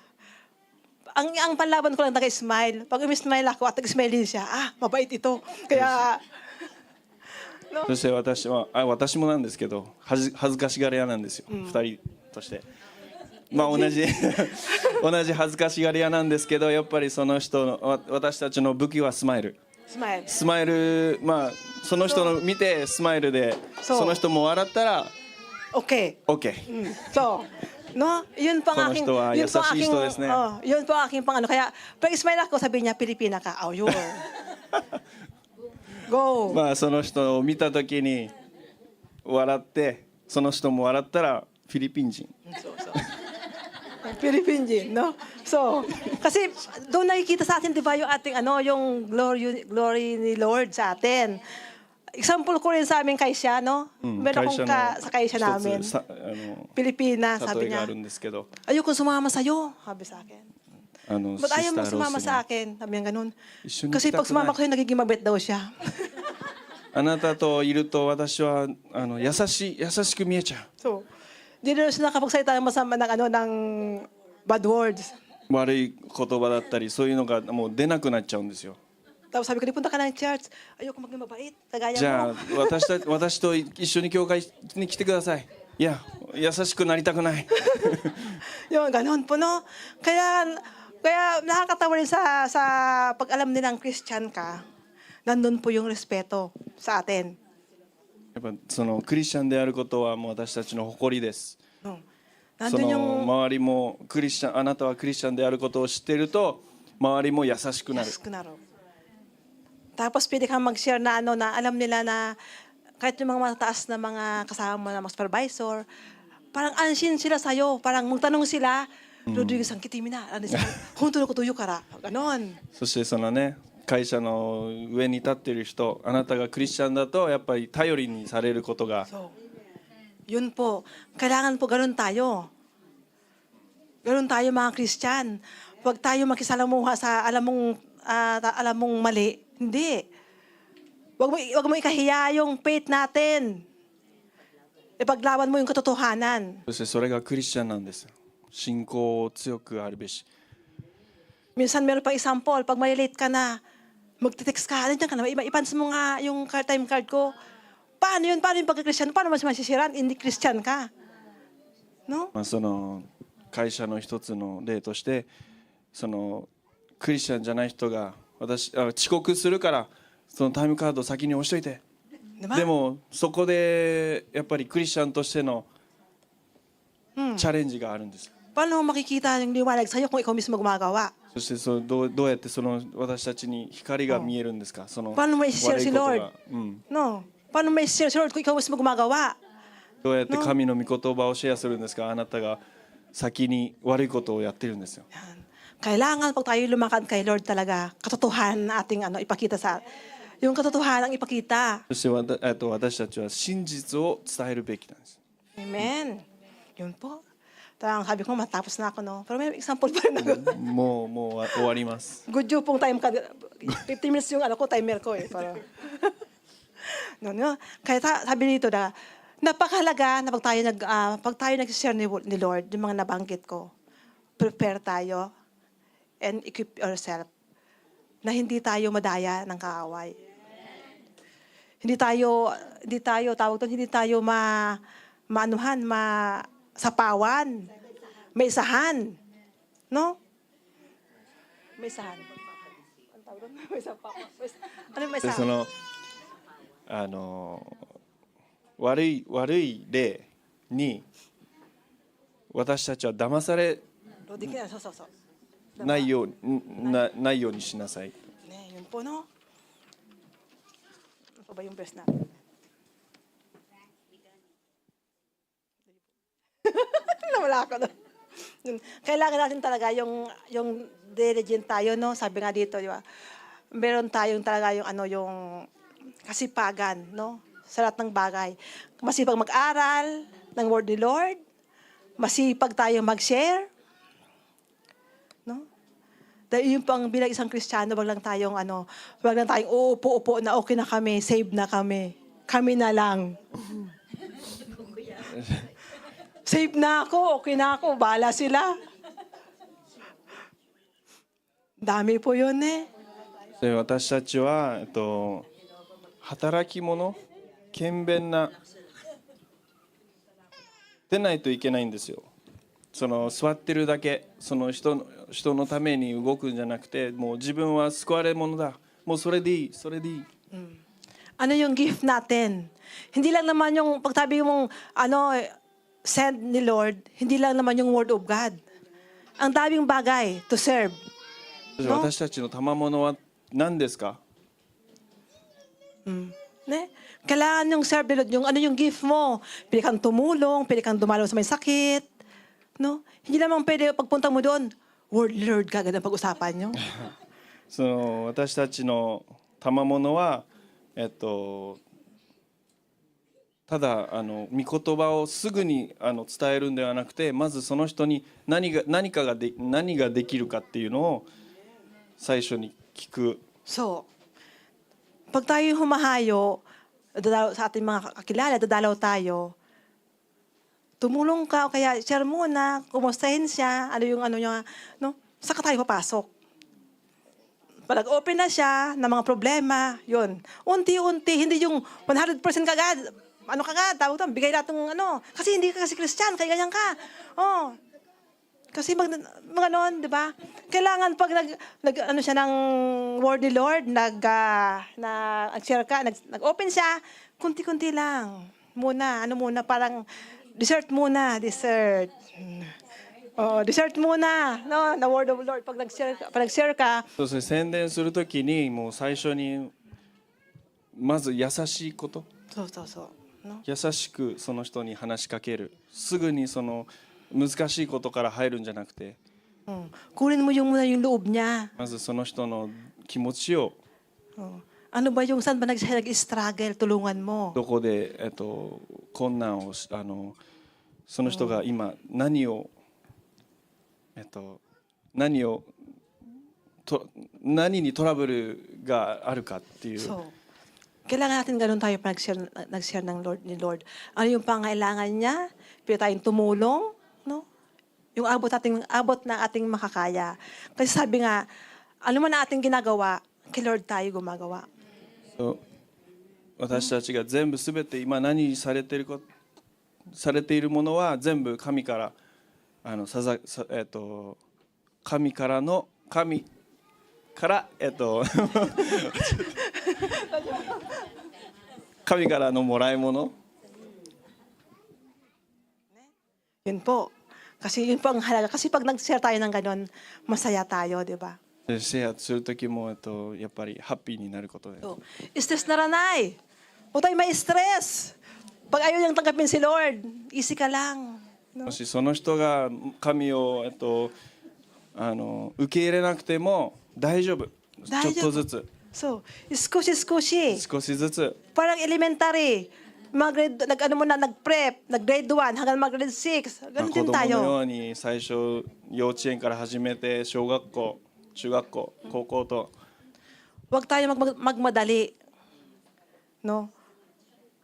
Ang panlaban ko lang nag-smile. Pag umi-smile ako at nag-smile din siya, mabait ito. Kaya,
そして私もなんですけど恥ずかしがり屋なんですよ、二人として。まあ同じ同じ恥ずかしがり屋なんですけど、やっぱりその人の私たちの武器はスマイル。
smile.
スマイル、まあその人の見てスマイルで
そう
その人も笑ったら
Okay.
OK。
So, no? Yun pa ang
Kono
aking,
hito wa
yun pa ang
yasashi
aking,
hito desu ne.
yun pa ang aking pang ano. Kaya, pag smile ako, sabi niya, Pilipina ka. Oh, yun. Go.
まあその人を見た時に笑ってその人も笑ったらフィリピン人。
So. Philippine din, no? So, kasi doon nakikita sa atin, di ba, yung ating yung glory ni Lord sa atin. Example ko rin sa amin kay siya, no? Meron akong sa kay siya namin. Pilipina,
例
sabi
えが
niya.
あるんですけど、
Ayoko sumama sa'yo, sabi sa akin.
シ
Ba't ayaw
スタ
mo
ーロ
sumama
ース
sa
に
akin? Sabi niya ganun.
一緒に
Kasi
行きた
pag
くない
sumama ko yun, nagiging mabait daw siya.
あなたといると私は優しく見えちゃ
So, di na siya nakapagsalita ng masama ng bad words.
う。悪い言葉だったりそういうのがもう出なくなっちゃうんですよ。
Tapos sabi ko, di punta ka ng church. Ayoko maging mabait. Kagaya
じゃあ
mo.
私と一緒に教会に来てください。いや優しくなりたくない。
Yung ganun po, no? Kaya nakakatawa rin sa pag alam nilang Christian ka, nandun po yung respeto sa atin.
やっぱそのクリスチャンであることはもう私たちの誇りです。
No?
そ
Nandun
の
yung
周りもクリスチャン、あなたはクリスチャンであることを知っていると周りも優しくなる。
yes, kunaro. Tapos pwede kang mag-share na na alam nila na kahit yung mga mataas na mga kasama mo na mga supervisor, parang anshin sila sa'yo. Parang magtanong sila, Rodrigo sang kitimi na. Ano sila? Hunto no kutuyo kara. Ganon.
そしてそのね会社の上に立っている人、あなたがクリスチャンだとやっぱり頼りにされることが
So, yun po. Kailangan po ganun tayo. Ganun tayo mga Christian. Huwag tayo makisalamuha sa alam mong mali. Hindi. Huwag mo ikahiya yung faith natin. Ipaglaban mo yung katotohanan.
そしてそれがクリスチャンなんです。信仰を強くあるべし。
Minsan meron pa example, pag malilate ka na, magte-text ka, nandiyan ka na, ipansin mo nga yung time card ko. Paano yun? Paano yung pagka-Christian? Paano mas masisiran? Hindi Christian ka. No?
まあその会社の一つの例としてそのクリスチャンじゃない人が遅刻するからそのタイムカードを先に押しといて。
Diba?
でもそこでやっぱりクリスチャンとしてのチャレンジがあるんです。
Paano mo makikita yung liwanag sa'yo kung ikaw mismo gumagawa?
そしてどうやってその私たちに光が見えるんですか。その
Paano mo i-share
悪い
si
こと
Lord?
が、
No? Paano mo i-share si Lord kung ikaw mismo gumagawa?
どうやって神の御言葉をシェアするんですか。あなたが先に悪いことをやってるんですよ。
Yan. Kailangan pag tayo lumakad kay Lord talaga, katotohanan na ating ipakita sa... Yung katotohanan ang ipakita.
そして私たちは真実を伝えるべきなんです。
Amen. Yun po. Tarang sabi ko, matapos na ako, no? Pero may example pa rin ako.
もう終わります。
Good job pong time ka. 50 minutes yung timer ko eh. Para. No. Kaya sabi dito na, napakahalaga na pag tayo nag-share ni Lord, yung mga nabanggit ko, prepare tayo and equip yourself na hindi tayo madaya ng kaaway. Hindi tayo sapawan, may isahan. No? May isahan. Ano tawag doon? May sapawan. Ano yung may
で
isahan?
その悪い例に私たちは騙され
Lodi ka na, so.
ないようにしなさい。
Ne, yun po, no? Ano pa ba yung best natin? Nawala ako doon. Kailangan natin talaga yung diligent tayo, no? Sabi nga dito, di ba? Meron tayong talaga yung kasipagan, no? Sa lahat ng bagay. Masipag mag-aral ng word ni Lord, masipag tayong mag-share, no? Dahil yun pang bilang isang Kristiyano, wag lang tayong uupo-upo na okay na kami, save na kami. Kami na lang. Save na ako, okay na ako, bahala sila. Dami po yun eh.
で私たちは、働き者、勤勉なでないといけないんですよ。その座ってるだけ、その人のために動くんじゃなくて、もう自分は救われ者だ。もうそれでいい、それでいい。
Ano yung gift natin? Hindi lang naman yung pagtabi mong send ni Lord, hindi lang naman yung word of God. Ang daming bagay to serve.
私たちの賜物は何ですか？
Ne? Kailangan yung serve ni Lord, yung ano yung gift mo. Pwede kang tumulong, pwede kang dumalaw sa may sakit. No? Hindi naman pwede pagpunta mo doon, word ni Lord kagad ang pag-usapan nyo.
その私たちの賜物は、ただ御言葉をすぐに伝えるんではなくて、まずその人に何ができるかっていうのを最初に聞く。
So, pag tayo humahayo, sa ating mga kakilala, dadalaw tayo, tumulong ka o kaya share muna, kumustahin siya, ano yung niya, no? Saka tayo papasok. Pag open na siya ng mga problema, yun. Unti-unti, hindi yung 100% kagad. Ano kagad, tawag doon, bigay natin Kasi hindi ka kasi Christian, kaya ganyan ka. Oh. Kasi mga noon, di ba? Kailangan pag siya ng word ni Lord, nag-share ka, nag-open siya, kunti-kunti lang. Muna, parang dessert muna, dessert. Oh, dessert muna, no, na word of Lord. Pag nag-share ka,
そうですね、宣伝するときにもう最初にまず優しいこと、
そう。No?
優しくその人に話しかける。すぐにその難しいことから入るんじゃなくて、
Kunin mo muna yung loob niya.
まずその人の気持ちを
Ano ba yung saan ba nag-struggle, tulungan mo.
どこで、困難をその人が今何にトラブルがあるかっていう。
So, kailangan natin ganun tayo pag nag-share ni Lord. Ano yung pangailangan niya? Pwede tayong tumulong, no? Yung abot na ating makakaya. Kasi sabi nga, ano man na ating ginagawa, kay Lord tayo gumagawa.
そう私たちが全部すべて今何されているものは全部神から神からのもらい物。
Yun po. Kasi yun po ang halaga. Kasi pag nag-share tayo ng ganun, masaya tayo, di ba?
シェアする時もやっぱりハッピーになることで。
So, stress na ranay. Huwag tayo may stress. Pag ayaw niyang tanggapin si Lord, easy ka lang.
もしその人が神を受け入れなくても大丈夫。ちょっとずつ。
So, iskushi.
少しずつ。
Parang elementary. Nag-prep, nag-grade 1 hanggang mag-grade 6.
まあ
Ganun
子
din
供の
tayo.
ように最初幼稚園から始めて小学校、中学校、高校と
Huwag tayo magmadali. No?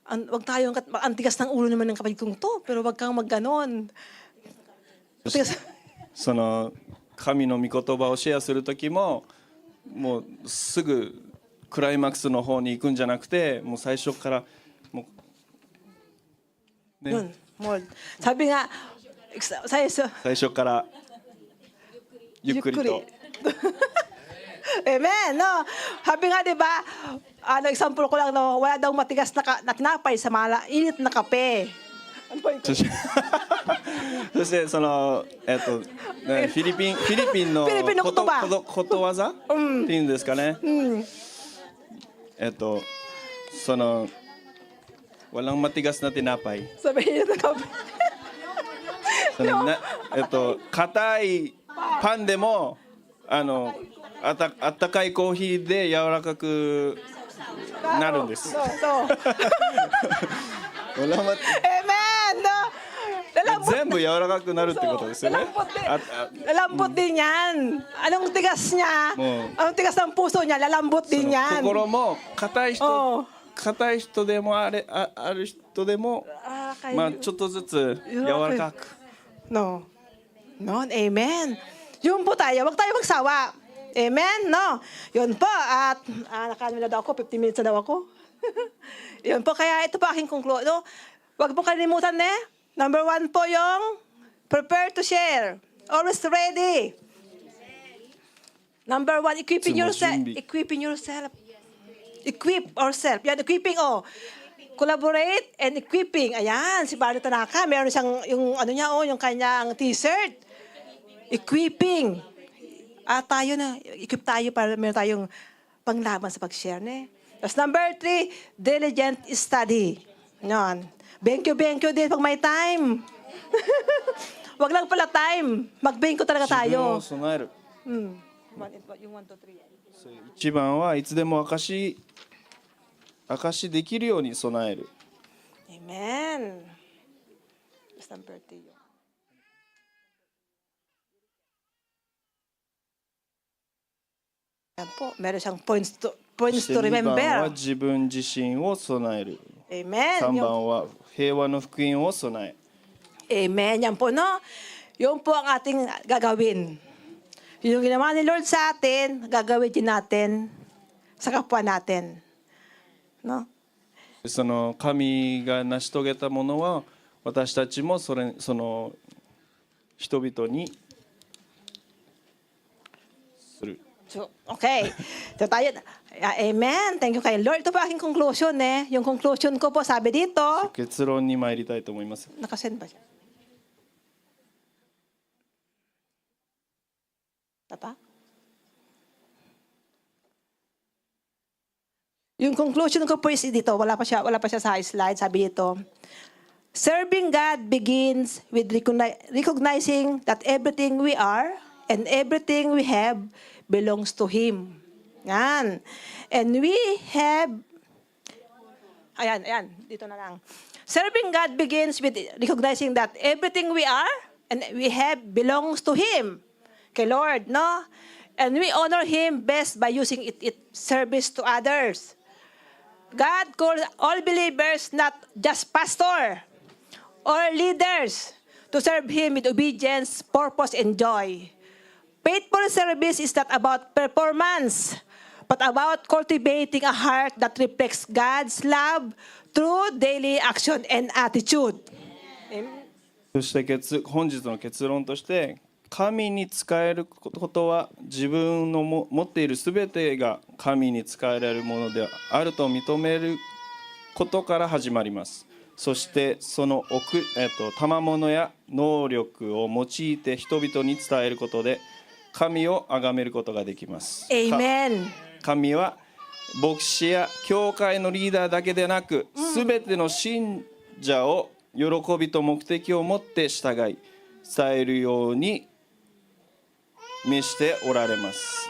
Huwag tayo, ang tigas ng ulo naman ng kapatid kong to, pero huwag kang magganon. Tigas-
その神の御言葉をシェアする時ももうすぐクライマックスの方に行くんじゃなくてもう最初からもう、
Yun,
ね、
more. Sabi nga,最
初からゆっくりと。
Amen, no? Sabi nga, di ba, example ko lang, no, wala daw matigas na tinapay sa init na kape. Ano ba ito?
そしてそのフィリピンの
フィリピンの言葉
ことわざっていうんですかね。そのwalang matigas na tinapay。
Sabi init na kape.
そのな硬いパンでもあったかいコーヒーで柔らかくなるんです。
So,
わらま
amen! No? Lalambot,
全部柔らかくなるってことですよね。
lalambot din.
あ
Lalambot din yan. Anong tigas niya?
Oo.
Anong tigas ng puso niya? Lalambot
そ
din
の
yan.
心も硬い人、
Oo.
硬い人でもある人でも、
Ah, kayo.
まあちょっとずつ柔らかく。
No. No, amen. Yun po tayo, wag tayo magsawa. Amen, no? Yun po, at nakalimila daw ako, 50 minutes na daw ako. Yun po, kaya ito po aking conclude. No? Wag po kalimutan Number 1 po yung prepare to share. Always ready. Number 1, equipping yourself.
Sumusunbi.
Equipping yourself. Equip ourselves. Yan, equipping, collaborate and equipping. Ayan, si Barney Tanaka, meron siyang yung ano niya, yung kanyang t-shirt. Equipping. At tayo equip tayo para meron tayong panglaban sa pag-share. Tapos number 3, diligent study. Yan. Benkyo din pag may time. Wag lang pala time. Mag-benkyo talaga
自分
tayo.
を備える。
Yung 1, 2, 3.
一番はいつでも証しできるように備える。
Amen. Tapos number 3 yun. Yan po, meron siyang points
そ
to
して2番は
remember.
自分自身を備える。
Amen.
3
Yung,
番は平和の福音を備え。
amen. Yan po, no? Yung po ang ating gagawin. Yung ginawa ni Lord sa atin, gagawin din natin sa kapwa natin. No?
その神が成し遂げたものは私たちもその人々にする。
So, okay. So tayo, amen. Thank you kay Lord. Ito po aking conclusion Yung conclusion ko po, sabi dito,
結論に参りたいと思います。
nakasend ba siya? Tapa? Yung conclusion ko po is dito, wala pa siya sa slide, sabi dito, serving God begins with recognizing that everything we are and everything we have belongs to Him. Yan. And we have, ayan, dito na lang. Serving God begins with recognizing that everything we are and we have belongs to Him. Kay Lord, no? And we honor Him best by using it service to others. God calls all believers, not just pastor or leaders, to serve Him with obedience, purpose, and joy. Faithful service is not about performance, but about cultivating a heart that reflects God's love through daily action and attitude. Amen.
そして本日の結論として神に仕えることは自分の持っているすべてが神に仕えられるものであると認めることから始まります。そしてその賜物や能力を用いて人々に伝えることで神を崇めることができます。
Amen.
神は牧師や教会のリーダーだけでなく、すべての信者を喜びと目的を持って従い伝えるように召しておられます。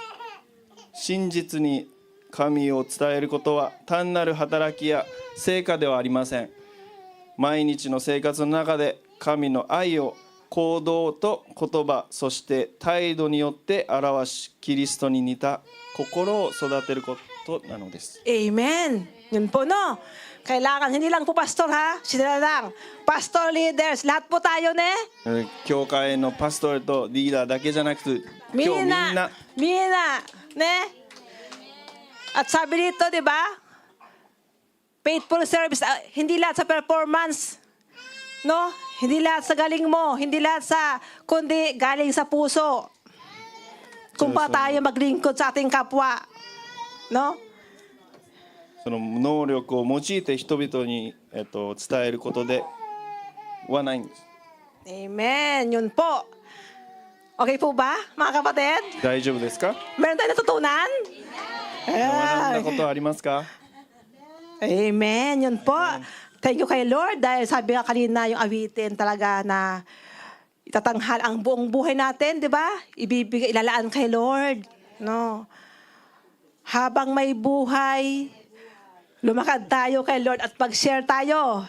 真実に神を伝えることは単なる働きや成果ではありません。毎日の生活の中で神の愛を行動と言葉、そして態度によって表し、キリストに似た心を育てることなのです。
Amen. Yun po, no? Kailangan, hindi lang po pastor, ha? Sila lang. Pastor, leaders, lahat po tayo,
教会のパストルとリーダーだけじゃなくて、今日みんな
ne? At sabi dito, di ba? Faithful service, hindi lahat sa performance. No? Hindi lahat sa galing mo, hindi lahat sa, kundi galing sa puso. Kung pa tayo maglingkod sa ating kapwa. No?
その能力を用いて人々に、伝えることではないんです。
Amen. Yun po. Okay po ba, mga kapatid?
大丈夫ですか？
Meron tayo natutunan?
学んだことはありますか？
Amen. Yun po. Thank you kay Lord dahil sabi nga kanina yung awitin talaga na itatanghal ang buong buhay natin, di ba? Ilalaan kay Lord. No. Habang may buhay, lumakad tayo kay Lord at mag-share tayo.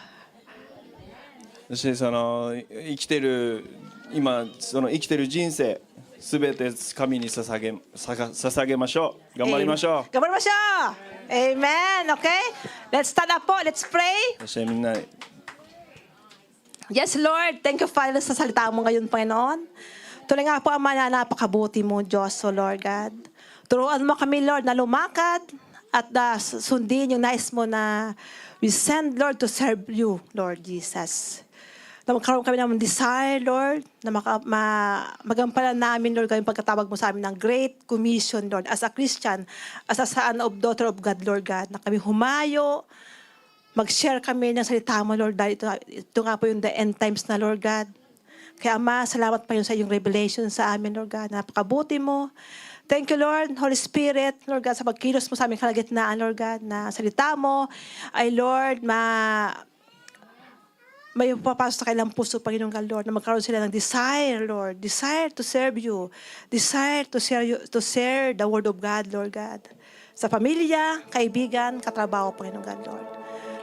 そしてその生きてる今その生きてる人生すべて神に捧げましょう。頑張りましょう。
Gambar mo siya. Amen. Okay? Let's stand up po. Let's pray.
そしてみんな
Yes, Lord. Thank you, Father, sa salita mo ngayon, Panginoon. Tuloy nga po, Ama, na napakabuti mo, Diyos, O Lord God. Turuan mo kami, Lord, na lumakad at sundin yung nais mo na we send, Lord, to serve you, Lord Jesus. Na magkaroon kami ng desire, Lord, na magampanan namin, Lord, yung pagkatawag mo sa amin ng Great Commission, Lord, as a Christian, as a son of daughter of God, Lord God, na kami humayo, mag-share kami ng salita mo, Lord, dahil ito nga po yung the end times na, Lord God. Kaya, Ama, salamat pa yun sa iyong revelation sa amin, Lord God. Napakabuti mo. Thank you, Lord, Holy Spirit, Lord God, sa pagkilos mo sa aming kalagitnaan, Lord God, na salita mo ay, Lord, may papasok sa kailang puso, Panginoon God, Lord, na magkaroon sila ng desire, Lord, desire to serve you, desire to share the word of God, Lord God, sa pamilya, kaibigan, katrabaho, Panginoon God, Lord.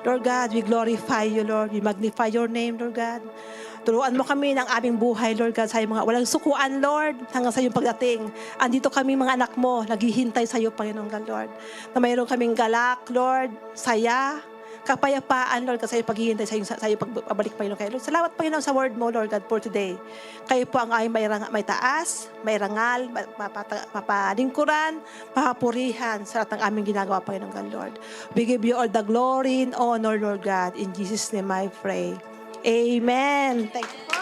Lord God, we glorify you, Lord. We magnify your name, Lord God. Turuan mo kami ng aming buhay, Lord God, sa iyong mga walang sukuan, Lord, hanggang sa iyong pagdating. Andito kami, mga anak mo, naghihintay sa iyo, Panginoon God, Lord. Na mayroon kaming galak, Lord, saya, kapayapaan, Lord, kasi paghihintay sa iyo pagbabalik, Panginoon kayo. Lord, salamat, Panginoon, sa word mo, Lord God, for today. Kayo po ang aming may taas, may rangal, mapalingkuran, mapapurihan sa lahat ng aming ginagawa, Panginoon God, Lord. We give you all the glory and honor, Lord God. In Jesus' name I pray. Amen. Thank you.